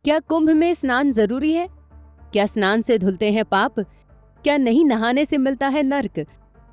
क्या कुंभ में स्नान जरूरी है? क्या स्नान से धुलते हैं पाप? क्या नहीं नहाने से मिलता है नर्क?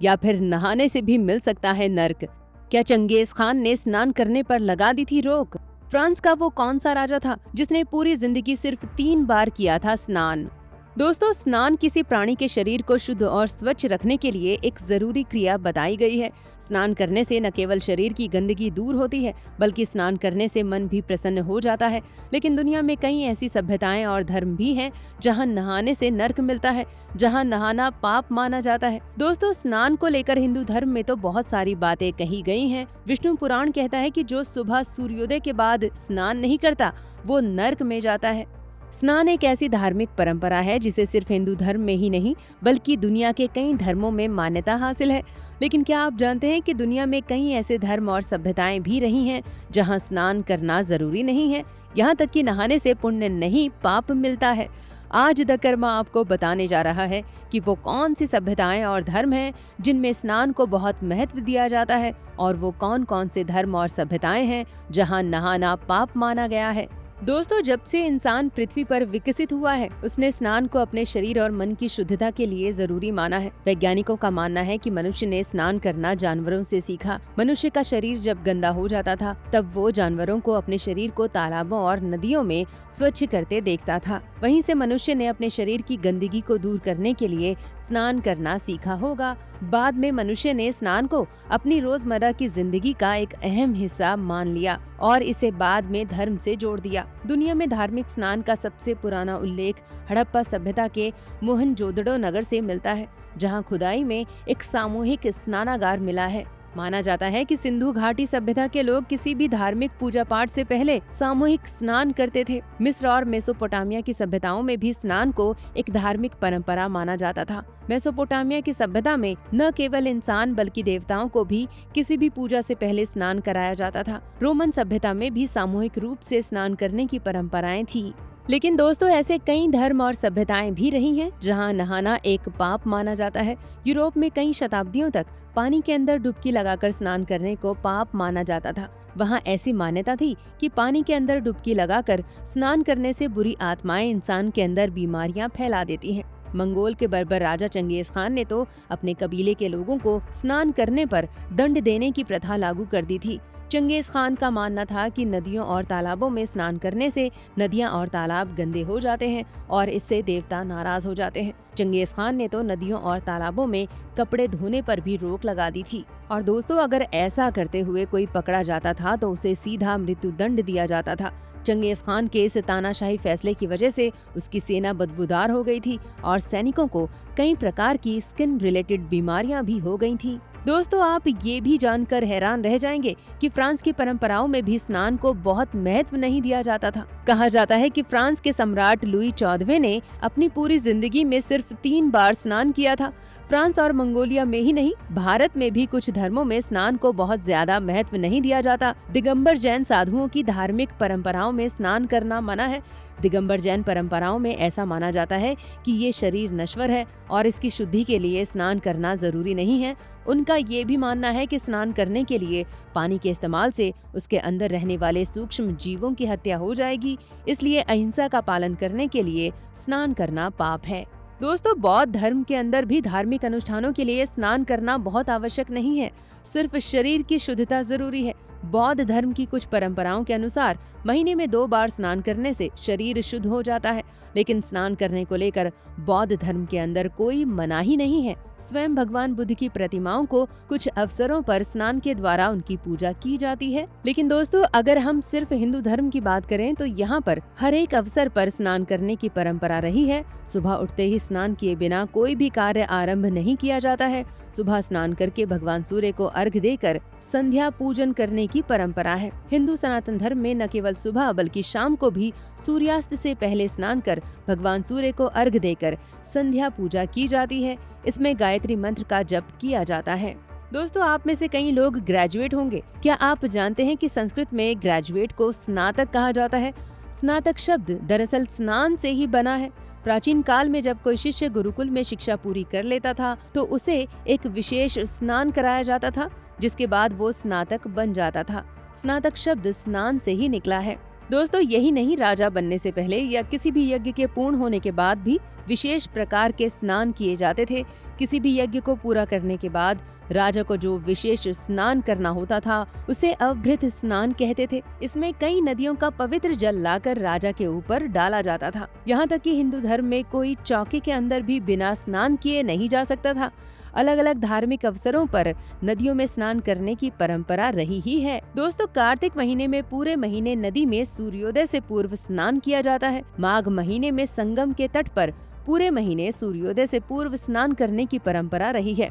या फिर नहाने से भी मिल सकता है नर्क? क्या चंगेज खान ने स्नान करने पर लगा दी थी रोक? फ्रांस का वो कौन सा राजा था जिसने पूरी जिंदगी सिर्फ 3 बार किया था स्नान? दोस्तों, स्नान किसी प्राणी के शरीर को शुद्ध और स्वच्छ रखने के लिए एक जरूरी क्रिया बताई गई है। स्नान करने से न केवल शरीर की गंदगी दूर होती है, बल्कि स्नान करने से मन भी प्रसन्न हो जाता है। लेकिन दुनिया में कई ऐसी सभ्यताएं और धर्म भी हैं जहां नहाने से नर्क मिलता है, जहां नहाना पाप माना जाता है। दोस्तों, स्नान को लेकर हिंदू धर्म में तो बहुत सारी बातें कही गई हैं। विष्णु पुराण कहता है कि जो सुबह सूर्योदय के बाद स्नान नहीं करता वो नर्क में जाता है। स्नान एक ऐसी धार्मिक परंपरा है जिसे सिर्फ हिंदू धर्म में ही नहीं बल्कि दुनिया के कई धर्मों में मान्यता हासिल है। लेकिन क्या आप जानते हैं कि दुनिया में कई ऐसे धर्म और सभ्यताएं भी रही हैं जहां स्नान करना जरूरी नहीं है, यहाँ तक कि नहाने से पुण्य नहीं पाप मिलता है। आज द कर्मा आपको बताने जा रहा है कि वो कौन सी सभ्यताएं और धर्म हैं जिनमें स्नान को बहुत महत्व दिया जाता है, और वो कौन कौन से धर्म और सभ्यताएं हैं जहां नहाना पाप माना गया है। दोस्तों, जब से इंसान पृथ्वी पर विकसित हुआ है, उसने स्नान को अपने शरीर और मन की शुद्धता के लिए जरूरी माना है। वैज्ञानिकों का मानना है कि मनुष्य ने स्नान करना जानवरों से सीखा। मनुष्य का शरीर जब गंदा हो जाता था, तब वो जानवरों को अपने शरीर को तालाबों और नदियों में स्वच्छ करते देखता था। वहीं से मनुष्य ने अपने शरीर की गंदगी को दूर करने के लिए स्नान करना सीखा होगा। बाद में मनुष्य ने स्नान को अपनी रोजमर्रा की जिंदगी का एक अहम हिस्सा मान लिया और इसे बाद में धर्म से जोड़ दिया। दुनिया में धार्मिक स्नान का सबसे पुराना उल्लेख हड़प्पा सभ्यता के मोहनजोदड़ो नगर से मिलता है, जहां खुदाई में एक सामूहिक स्नानागार मिला है। माना जाता है कि सिंधु घाटी सभ्यता के लोग किसी भी धार्मिक पूजा पाठ से पहले सामूहिक स्नान करते थे। मिस्र और मेसोपोटामिया की सभ्यताओं में भी स्नान को एक धार्मिक परंपरा माना जाता था। मेसोपोटामिया की सभ्यता में न केवल इंसान बल्कि देवताओं को भी किसी भी पूजा से पहले स्नान कराया जाता था। रोमन सभ्यता में भी सामूहिक रूप से स्नान करने की परंपराएं थी। लेकिन दोस्तों, ऐसे कई धर्म और सभ्यताएं भी रही हैं जहां नहाना एक पाप माना जाता है। यूरोप में कई शताब्दियों तक पानी के अंदर डुबकी लगाकर स्नान करने को पाप माना जाता था। वहां ऐसी मान्यता थी कि पानी के अंदर डुबकी लगाकर स्नान करने से बुरी आत्माएं इंसान के अंदर बीमारियां फैला देती हैं। मंगोल के बर्बर राजा चंगेज खान ने तो अपने कबीले के लोगों को स्नान करने पर दंड देने की प्रथा लागू कर दी थी। चंगेज खान का मानना था कि नदियों और तालाबों में स्नान करने से नदियां और तालाब गंदे हो जाते हैं और इससे देवता नाराज हो जाते हैं। चंगेज खान ने तो नदियों और तालाबों में कपड़े धोने पर भी रोक लगा दी थी। और दोस्तों, अगर ऐसा करते हुए कोई पकड़ा जाता था तो उसे सीधा मृत्यु दंड दिया जाता था। चंगेज खान के इस तानाशाही फैसले की वजह से उसकी सेना बदबूदार हो गई थी और सैनिकों को कई प्रकार की स्किन रिलेटेड बीमारियां भी हो गई थी। दोस्तों, आप ये भी जानकर हैरान रह जाएंगे कि फ्रांस की परंपराओं में भी स्नान को बहुत महत्व नहीं दिया जाता था। कहा जाता है कि फ्रांस के सम्राट लुई 14वें ने अपनी पूरी जिंदगी में सिर्फ 3 बार स्नान किया था। फ्रांस और मंगोलिया में ही नहीं, भारत में भी कुछ धर्मों में स्नान को बहुत ज्यादा महत्व नहीं दिया जाता। दिगंबर जैन साधुओं की धार्मिक परंपराओं में स्नान करना मना है। दिगंबर जैन परंपराओं में ऐसा माना जाता है कि ये शरीर नश्वर है और इसकी शुद्धि के लिए स्नान करना जरूरी नहीं है। उनका ये भी मानना है कि स्नान करने के लिए पानी के इस्तेमाल से उसके अंदर रहने वाले सूक्ष्म जीवों की हत्या हो जाएगी, इसलिए अहिंसा का पालन करने के लिए स्नान करना पाप है। दोस्तों, बौद्ध धर्म के अंदर भी धार्मिक अनुष्ठानों के लिए स्नान करना बहुत आवश्यक नहीं है, सिर्फ शरीर की शुद्धता जरूरी है। बौद्ध धर्म की कुछ परंपराओं के अनुसार महीने में 2 बार स्नान करने से शरीर शुद्ध हो जाता है, लेकिन स्नान करने को लेकर बौद्ध धर्म के अंदर कोई मनाही नहीं है। स्वयं भगवान बुद्ध की प्रतिमाओं को कुछ अवसरों पर स्नान के द्वारा उनकी पूजा की जाती है। लेकिन दोस्तों, अगर हम सिर्फ हिंदू धर्म की बात करें तो यहाँ पर हर एक अवसर पर स्नान करने की परंपरा रही है। सुबह उठते ही स्नान किए बिना कोई भी कार्य आरंभ नहीं किया जाता है। सुबह स्नान करके भगवान सूर्य को अर्घ देकर संध्या पूजन करने की परंपरा है। हिंदू सनातन धर्म में न केवल सुबह बल्कि शाम को भी सूर्यास्त से पहले स्नान कर भगवान सूर्य को अर्घ देकर संध्या पूजा की जाती है। इसमें गायत्री मंत्र का जप किया जाता है। दोस्तों, आप में से कई लोग ग्रेजुएट होंगे। क्या आप जानते हैं कि संस्कृत में ग्रेजुएट को स्नातक कहा जाता है? स्नातक शब्द दरअसल स्नान से ही बना है। प्राचीन काल में जब कोई शिष्य गुरुकुल में शिक्षा पूरी कर लेता था तो उसे एक विशेष स्नान कराया जाता था, जिसके बाद वो स्नातक बन जाता था। स्नातक शब्द स्नान से ही निकला है। दोस्तों यही नहीं, राजा बनने से पहले या किसी भी यज्ञ के पूर्ण होने के बाद भी विशेष प्रकार के स्नान किए जाते थे। किसी भी यज्ञ को पूरा करने के बाद राजा को जो विशेष स्नान करना होता था उसे अवभृत स्नान कहते थे। इसमें कई नदियों का पवित्र जल लाकर राजा के ऊपर डाला जाता था। यहाँ तक कि हिंदू धर्म में कोई चौकी के अंदर भी बिना स्नान किए नहीं जा सकता था। अलग अलग धार्मिक अवसरों पर नदियों में स्नान करने की परंपरा रही ही है। दोस्तों कार्तिक महीने में पूरे महीने नदी में सूर्योदय से पूर्व स्नान किया जाता है। माघ महीने में संगम के तट पर पूरे महीने सूर्योदय से पूर्व स्नान करने की परंपरा रही है।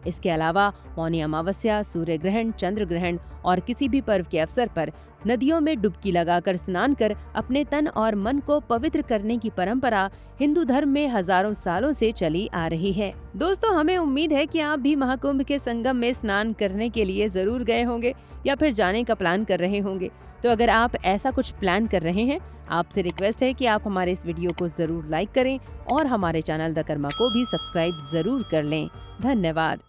इसके अलावा मौनी अमावस्या, सूर्य ग्रहण, चंद्र ग्रहण और किसी भी पर्व के अवसर पर नदियों में डुबकी लगाकर स्नान कर अपने तन और मन को पवित्र करने की परंपरा हिंदू धर्म में हजारों सालों से चली आ रही है। दोस्तों हमें उम्मीद है कि आप भी महाकुंभ के संगम में स्नान करने के लिए जरूर गए होंगे या फिर जाने का प्लान कर रहे होंगे। तो अगर आप ऐसा कुछ प्लान कर रहे हैं, आपसे रिक्वेस्ट है कि आप हमारे इस वीडियो को जरूर लाइक करें और हमारे चैनल द कर्मा को भी सब्सक्राइब जरूर कर लें। धन्यवाद।